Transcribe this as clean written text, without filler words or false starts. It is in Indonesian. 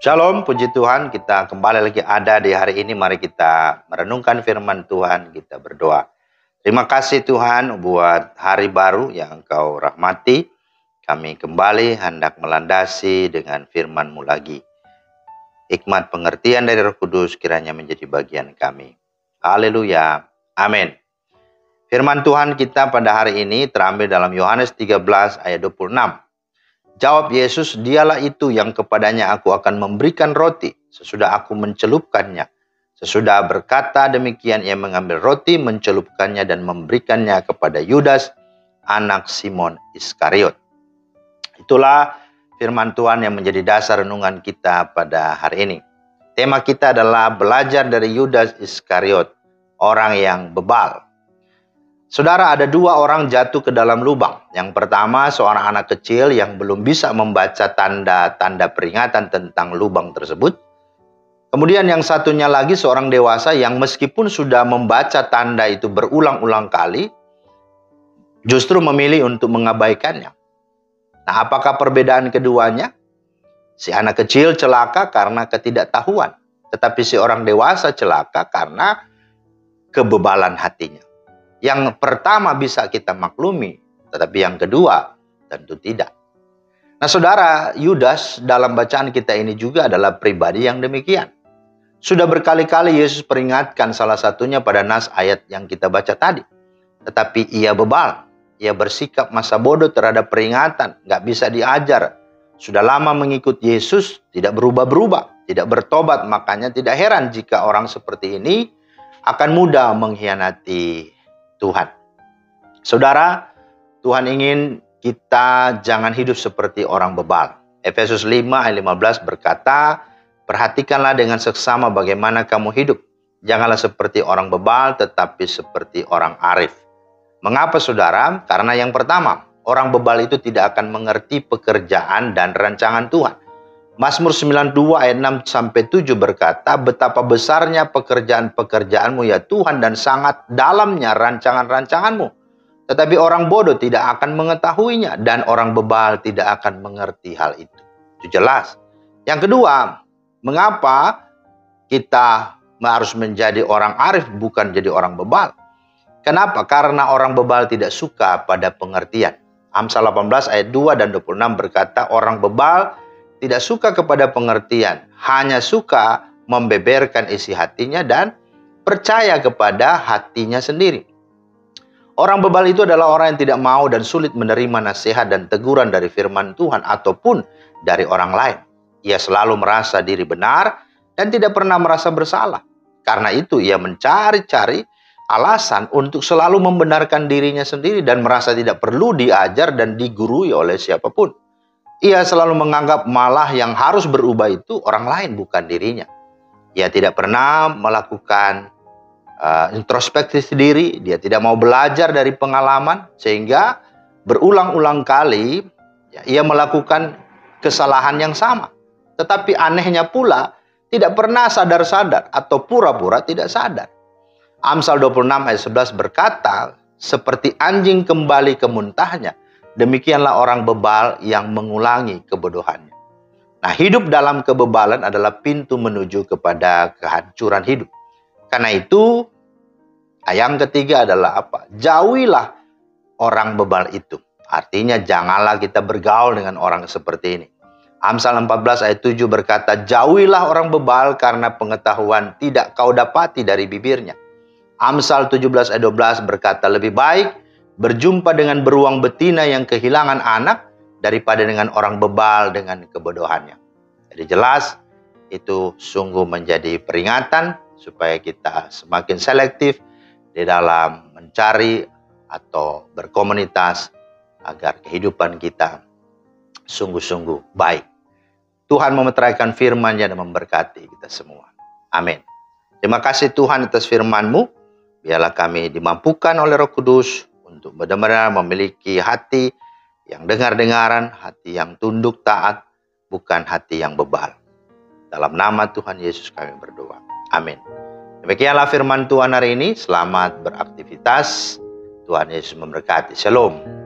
Shalom, puji Tuhan, kita kembali lagi ada di hari ini. Mari kita merenungkan firman Tuhan, kita berdoa. Terima kasih Tuhan buat hari baru yang Engkau rahmati. Kami kembali hendak melandasi dengan firman-Mu lagi. Hikmat pengertian dari Roh Kudus kiranya menjadi bagian kami. Haleluya. Amin. Firman Tuhan kita pada hari ini terambil dalam Yohanes 13 ayat 26. Jawab Yesus, dialah itu yang kepadanya aku akan memberikan roti sesudah aku mencelupkannya. Sesudah berkata demikian, ia mengambil roti, mencelupkannya dan memberikannya kepada Yudas, anak Simon Iskariot. Itulah firman Tuhan yang menjadi dasar renungan kita pada hari ini. Tema kita adalah belajar dari Yudas Iskariot, orang yang bebal. Saudara, ada dua orang jatuh ke dalam lubang. Yang pertama, seorang anak kecil yang belum bisa membaca tanda-tanda peringatan tentang lubang tersebut. Kemudian yang satunya lagi, seorang dewasa yang meskipun sudah membaca tanda itu berulang-ulang kali, justru memilih untuk mengabaikannya. Nah, apakah perbedaan keduanya? Si anak kecil celaka karena ketidaktahuan, tetapi si orang dewasa celaka karena kebebalan hatinya. Yang pertama bisa kita maklumi, tetapi yang kedua tentu tidak. Nah saudara, Yudas dalam bacaan kita ini juga adalah pribadi yang demikian. Sudah berkali-kali Yesus peringatkan, salah satunya pada nas ayat yang kita baca tadi. Tetapi ia bebal, ia bersikap masa bodoh terhadap peringatan, nggak bisa diajar. Sudah lama mengikut Yesus, tidak berubah-berubah, tidak bertobat. Makanya tidak heran jika orang seperti ini akan mudah mengkhianati Tuhan. Saudara, Tuhan ingin kita jangan hidup seperti orang bebal. Efesus 5 ayat 15 berkata, perhatikanlah dengan seksama bagaimana kamu hidup. Janganlah seperti orang bebal, tetapi seperti orang arif. Mengapa saudara? Karena yang pertama, orang bebal itu tidak akan mengerti pekerjaan dan rancangan Tuhan. Mazmur 92 ayat 6-7 berkata, betapa besarnya pekerjaan-pekerjaanmu ya Tuhan dan sangat dalamnya rancangan-rancanganmu. Tetapi orang bodoh tidak akan mengetahuinya dan orang bebal tidak akan mengerti hal itu. Itu jelas. Yang kedua, mengapa kita harus menjadi orang arif bukan jadi orang bebal? Kenapa? Karena orang bebal tidak suka pada pengertian. Amsal 18 ayat 2 dan 26 berkata, orang bebal tidak suka kepada pengertian, hanya suka membeberkan isi hatinya dan percaya kepada hatinya sendiri. Orang bebal itu adalah orang yang tidak mau dan sulit menerima nasihat dan teguran dari firman Tuhan ataupun dari orang lain. Ia selalu merasa diri benar dan tidak pernah merasa bersalah. Karena itu ia mencari-cari alasan untuk selalu membenarkan dirinya sendiri dan merasa tidak perlu diajar dan digurui oleh siapapun. Ia selalu menganggap malah yang harus berubah itu orang lain, bukan dirinya. Ia tidak pernah melakukan introspeksi diri, dia tidak mau belajar dari pengalaman, sehingga berulang-ulang kali ia melakukan kesalahan yang sama. Tetapi anehnya pula, tidak pernah sadar-sadar atau pura-pura tidak sadar. Amsal 26 ayat 11 berkata, seperti anjing kembali ke muntahnya, demikianlah orang bebal yang mengulangi kebodohannya. Nah, hidup dalam kebebalan adalah pintu menuju kepada kehancuran hidup. Karena itu, yang ketiga adalah apa? Jauhilah orang bebal itu. Artinya janganlah kita bergaul dengan orang seperti ini. Amsal 14 ayat 7 berkata, jauhilah orang bebal karena pengetahuan tidak kau dapati dari bibirnya. Amsal 17 ayat 12 berkata, lebih baik berjumpa dengan beruang betina yang kehilangan anak daripada dengan orang bebal dengan kebodohannya. Jadi jelas itu sungguh menjadi peringatan supaya kita semakin selektif di dalam mencari atau berkomunitas agar kehidupan kita sungguh-sungguh baik. Tuhan memeteraikan firman-Nya dan memberkati kita semua. Amin. Terima kasih Tuhan atas firman-Mu. Biarlah kami dimampukan oleh Roh Kudus untuk benar-benar memiliki hati yang dengar-dengaran, hati yang tunduk taat, bukan hati yang bebal. Dalam nama Tuhan Yesus kami berdoa. Amin. Demikianlah firman Tuhan hari ini. Selamat beraktivitas. Tuhan Yesus memberkati. Shalom.